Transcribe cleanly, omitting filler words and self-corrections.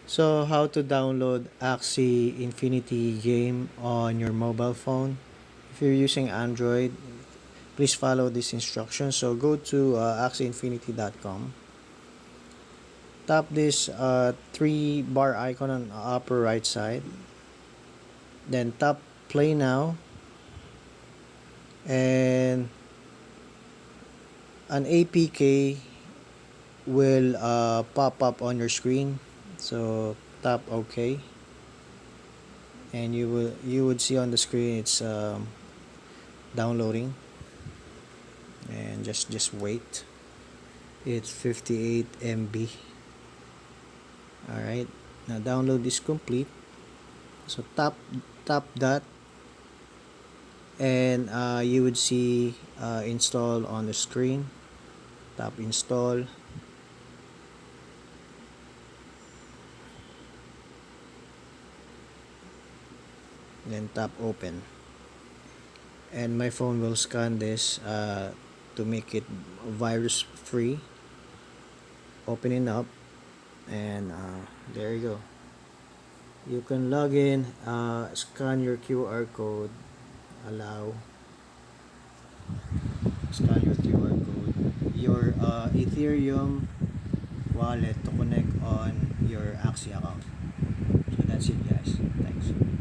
So how to download Axie Infinity game on your mobile phone? If you're using Android, please follow this instruction. So go to axieinfinity.com. Tap this three bar icon on the upper right side. Then tap play now, and an APK will pop up on your screen. So tap OK, and you would see on the screen it's downloading, and just wait. It's 58 MB. All right, now download is complete. So tap that, and you would see install on the screen. Tap install, then tap open, and my phone will scan this to make it virus free. Opening up, and there you go. You can log in, scan your QR code, allow, scan your QR code, your Ethereum wallet to connect on your Axie account. So that's it, guys. Thanks.